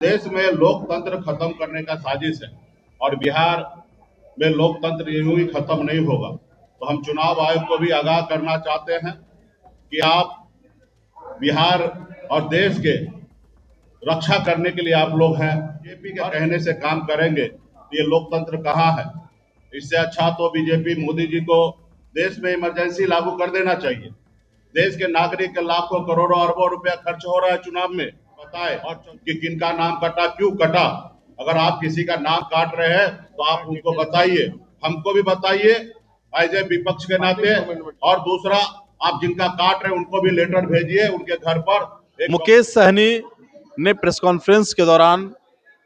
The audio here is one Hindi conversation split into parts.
देश में लोकतंत्र खत्म करने का साजिश है और बिहार में लोकतंत्र यूं ही खत्म नहीं होगा। तो हम चुनाव आयोग को भी आगाह करना चाहते हैं कि आप बिहार और देश के रक्षा करने के लिए आप लोग हैं। बीजेपी के कहने से काम करेंगे तो ये लोकतंत्र कहाँ है। इससे अच्छा तो बीजेपी मोदी जी को देश में इमरजेंसी लागू कर देना चाहिए। देश के नागरिक के लाखों करोड़ों अरबों रुपया खर्च हो रहा है चुनाव में, बताए और कि किनका नाम कटा, क्यों कटा। अगर आप किसी का नाम काट रहे हैं तो आप उनको बताइए, हमको भी बताइए एज ए विपक्ष के नाते। और दूसरा, आप जिनका काट रहे हैं उनको भी लेटर भेजिए उनके घर पर। मुकेश सहनी ने प्रेस कॉन्फ्रेंस के दौरान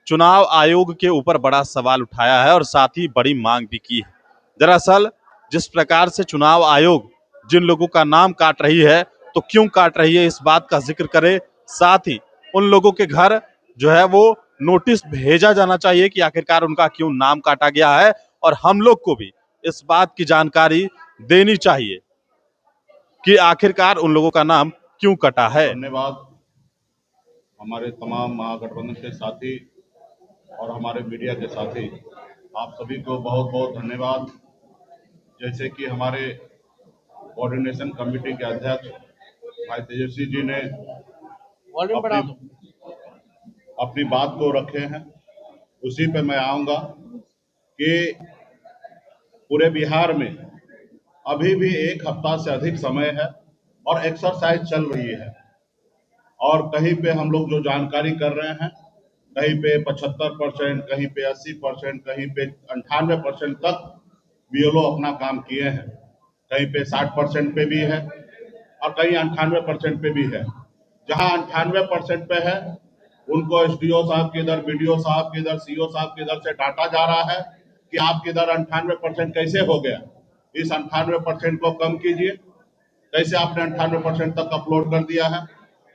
चुनाव आयोग के ऊपर बड़ा सवाल उठाया है और साथ ही बड़ी मांग भी की है। दरअसल जिस प्रकार से चुनाव आयोग जिन लोगों का नाम काट रही है तो क्यों काट रही है, इस बात का जिक्र करे। साथ ही उन लोगों के घर जो है वो नोटिस भेजा जाना चाहिए कि आखिरकार उनका क्यों नाम काटा गया है, और हम लोग को भी इस बात की जानकारी देनी चाहिए कि आखिरकार उन लोगों का नाम क्यों कटा है। धन्यवाद हमारे तमाम महागठबंधन के साथी और हमारे मीडिया के साथी, आप सभी को बहुत बहुत धन्यवाद। जैसे कि हमारे कोऑर्डिनेशन कमेटी के अध्यक्ष भाई तेजस्वी जी ने अपनी बात को रखे हैं, उसी पे मैं आऊंगा कि पूरे बिहार में अभी भी एक हफ्ता से अधिक समय है और एक्सरसाइज चल रही है। और कहीं पे हम लोग जो जानकारी कर रहे हैं, कहीं पे 75%, कहीं पे 80%, कहीं पे 98% तक बीएलओ अपना काम किए हैं, कहीं पे 60% पे भी है और कहीं 98% पे भी है। जहां 98% पे है उनको एसडीओ साहब के इधर, बीडीओ साहब के इधर, सीओ साहब के इधर से डांटा जा रहा है कि आपके इधर 98% कैसे हो गया। इस 98% को कम कीजिए। कैसे आपने 98% तक अपलोड कर दिया है।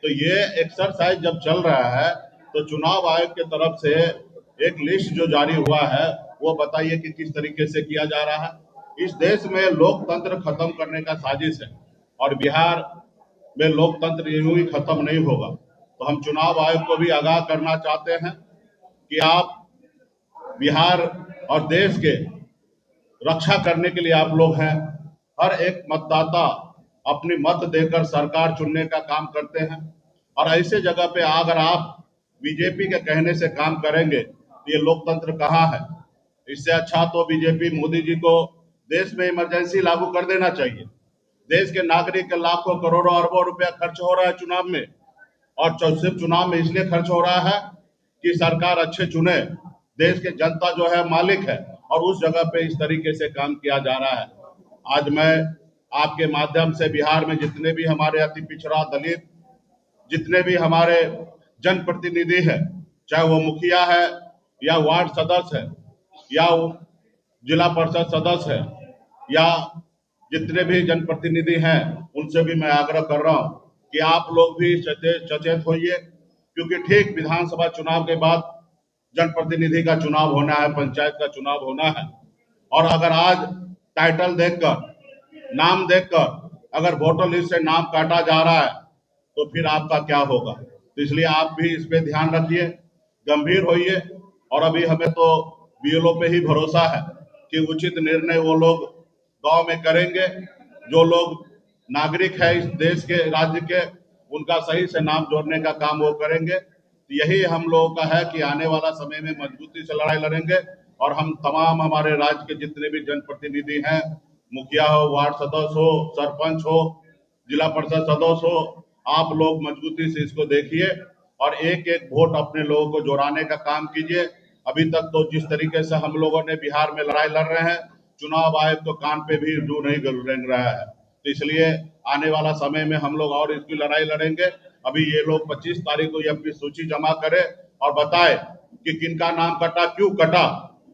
तो ये एक्सरसाइज जब चल रहा है तो चुनाव आयोग की तरफ से एक लिस्ट जो जारी हुआ है वो बताइए कि किस तरीके से किया जा रहा है। इस देश में लोकतंत्र खत्म करने का साजिश है और बिहार में लोकतंत्र यूं ही खत्म नहीं होगा। तो हम चुनाव आयोग को भी आगाह करना चाहते हैं कि आप बिहार और देश के रक्षा करने के लिए आप लोग हैं। हर एक मतदाता अपनी मत देकर सरकार चुनने का काम करते हैं और ऐसे जगह पे अगर आप बीजेपी के कहने से काम करेंगे तो ये लोकतंत्र कहाँ है। इससे अच्छा तो बीजेपी मोदी जी को देश में इमरजेंसी लागू कर देना चाहिए। देश के नागरिक के लाखों करोड़ों अरबों रुपया खर्च हो रहा है चुनाव में, और सिर्फ चुनाव में इसलिए खर्च हो रहा है कि सरकार अच्छे चुने। देश के जनता जो है मालिक है और उस जगह पे इस तरीके से काम किया जा रहा है। आज मैं आपके माध्यम से बिहार में जितने भी हमारे अति पिछड़ा, दलित, जितने भी हमारे जनप्रतिनिधि है, चाहे वो मुखिया है या वार्ड सदस्य है या जिला परिषद सदस्य है या जितने भी जनप्रतिनिधि हैं, उनसे भी मैं आग्रह कर रहा हूं कि आप लोग भी सचेत होइए, क्योंकि ठीक विधानसभा चुनाव के बाद जनप्रतिनिधि का चुनाव होना है, पंचायत का चुनाव होना है। और अगर आज टाइटल देखकर, नाम देखकर अगर वोटर लिस्ट से नाम काटा जा रहा है तो फिर आपका क्या होगा। तो इसलिए आप भी इस पे ध्यान रखिए, गंभीर होइए। और अभी हमें तो बीएलओ पे ही भरोसा है कि उचित निर्णय वो लोग गांव में करेंगे। जो लोग नागरिक है इस देश के, राज्य के, उनका सही से नाम जोड़ने का काम वो करेंगे। यही हम लोगों का है कि आने वाला समय में मजबूती से लड़ाई लड़ेंगे और हम तमाम हमारे राज्य के जितने भी जनप्रतिनिधि हैं, मुखिया हो, वार्ड सदस्य हो, सरपंच हो, जिला परिषद सदस्य हो, आप लोग मजबूती से इसको देखिए और एक एक वोट अपने लोगों को जोड़ाने का काम कीजिए। अभी तक तो जिस तरीके से हम लोगों ने बिहार में लड़ाई लड़ रहे हैं, चुनाव आयोग तो कान पे भी जू नहीं रेंग रहा है। तो इसलिए आने वाला समय में हम लोग और इसकी लड़ाई लड़ेंगे। अभी ये लोग 25 तारीख को ये अपनी सूची जमा करे और बताए कि किनका नाम कटा, क्यों कटा।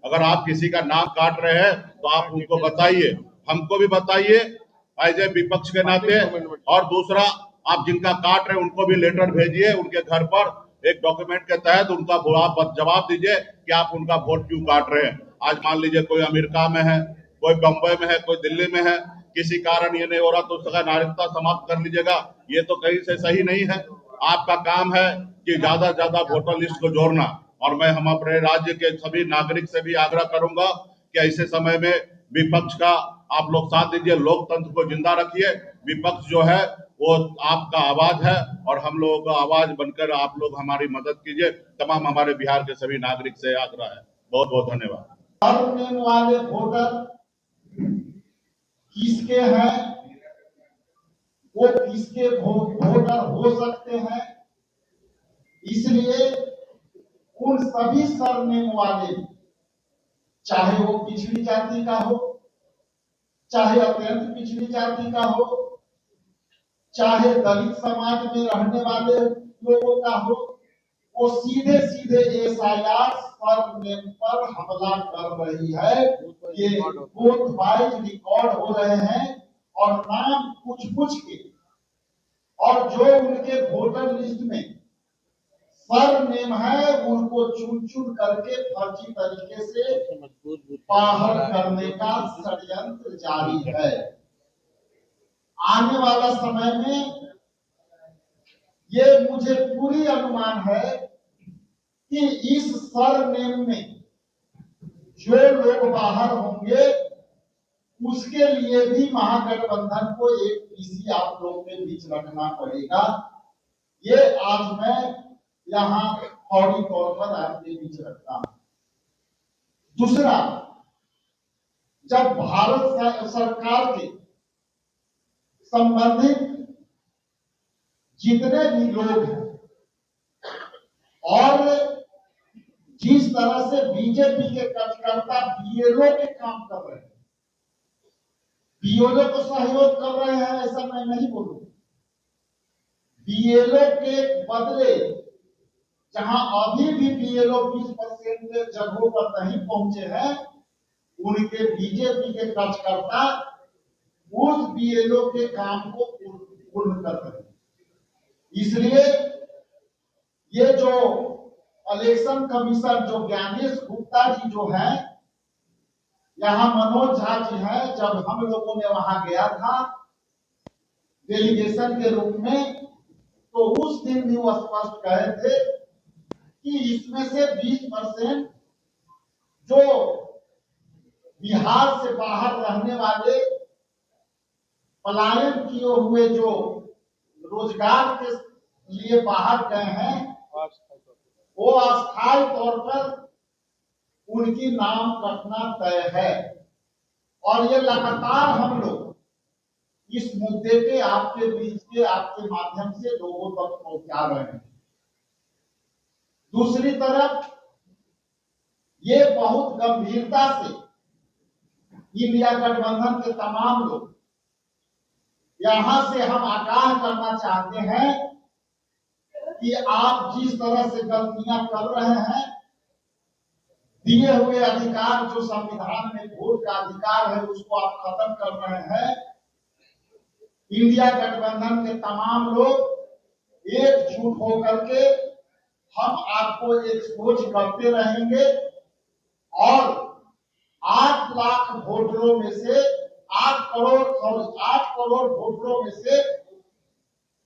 अगर आप किसी का नाम काट रहे हैं तो आप उनको बताइए, हमको भी बताइए एज ए विपक्ष के नाते। और दूसरा, आप जिनका काट रहे हैं उनको भी लेटर भेजिए उनके घर पर, एक डॉक्यूमेंट के तहत उनका आप जवाब दीजिए कि आप उनका वोट क्यों काट रहे हैं। आज मान लीजिए कोई अमेरिका में है, कोई बंबई में है, कोई दिल्ली में है, किसी कारण ये नहीं हो रहा तो उसका नागरिकता समाप्त कर लीजिएगा, ये तो कहीं से सही नहीं है। आपका काम है कि ज्यादा से ज्यादा वोटर लिस्ट को जोड़ना। और मैं हम अपने राज्य के सभी नागरिक से भी आग्रह करूंगा कि ऐसे समय में विपक्ष का आप लोग साथ दीजिए, लोकतंत्र को जिंदा रखिए। विपक्ष जो है वो आपका आवाज है और हम लोगों का आवाज बनकर आप लोग हमारी मदद कीजिए। तमाम हमारे बिहार के सभी नागरिक से आग्रह है। बहुत बहुत धन्यवाद। सर्वनियम वाले वोटर किसके हैं, वो किसके वोटर हो सकते हैं, इसलिए उन सभी सरनेम वाले, चाहे वो पिछड़ी जाति का हो, चाहे अत्यंत पिछड़ी जाति का हो, चाहे दलित समाज में रहने वाले लोगों का हो, वो सीधे सीधे एसआईआर सरनेम पर हमला कर रही है। ये बूथ वाइज रिकॉर्ड हो रहे हैं और नाम पूछ के, और जो उनके वोटर लिस्ट में सरनेम है उनको चुन चुन करके फर्जी तरीके से बाहर करने का षड्यंत्र जारी है। आने वाला समय में ये मुझे पूरी अनुमान है कि इस सरनेम में जो लोग बाहर होंगे उसके लिए भी महागठबंधन को एक पीसी आप लोग के बीच रखना पड़ेगा। ये आज मैं यहाँ फौरी तौर पर आपके बीच रखता हूं। दूसरा, जब भारत सरकार के संबंधित जितने भी लोग हैं और जिस तरह से बीजेपी के कार्यकर्ता बीएलओ के काम कर रहे हैं, बीएलओ को सहयोग कर रहे हैं ऐसा मैं नहीं बोलूं। बीएलओ के बदले जहां अभी भी बीएलओ 20% जगहों पर नहीं पहुंचे हैं, उनके बीजेपी के कार्यकर्ता उस बीएलओ के काम को पूर्ण कर रहे हैं। इसलिए ये जो इलेक्शन कमीशन जो ज्ञानेश गुप्ता जी जो है, यहाँ मनोज झा जी हैं, जब हम लोगों ने वहां गया था डेलीगेशन के रूप में, तो उस दिन भी वो स्पष्ट कहे थे कि इसमें से 20% जो बिहार से बाहर रहने वाले पलायन किए हुए जो रोजगार के लिए बाहर गए हैं, वो अस्थायी तौर पर उनकी नाम रखना तय है। और ये लगातार हम लोग इस मुद्दे के आपके बीच के आपके माध्यम से लोगों तक पहुंचा रहे हैं। दूसरी तरफ ये बहुत गंभीरता से इंडिया गठबंधन के तमाम लोग यहां से हम आगाह करना चाहते हैं कि आप जिस तरह से गलतियां कर रहे हैं, दिए हुए अधिकार जो संविधान में वोट का अधिकार है उसको आप खत्म कर रहे हैं। इंडिया गठबंधन के तमाम लोग एकजुट होकर के हम आपको एक्सपोज करते रहेंगे और 8 लाख वोटरों में से 8 करोड़ वोटरों में से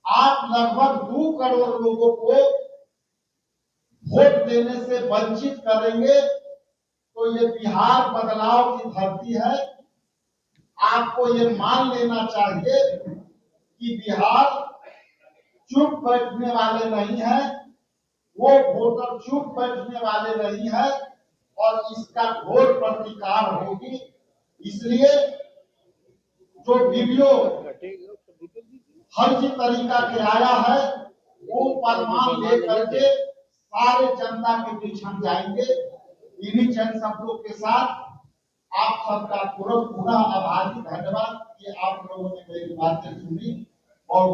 आप लगभग 2 करोड़ लोगों को वोट देने से वंचित करेंगे। तो ये बिहार बदलाव की धरती है। आपको ये मान लेना चाहिए कि बिहार चुप बैठने वाले नहीं है, वो वोटर चुप बैठने वाले नहीं है और इसका घोर प्रतिकार होगी। इसलिए जो वीडियो फर्जी तरीका के आया है वो प्रमाण लेकर के सारे जनता के बीच हम जाएंगे। इन्हीं चंद शब्दों के साथ आप सबका पुनः आभारी, धन्यवाद कि आप लोगों ने मेरी बातें सुनी। और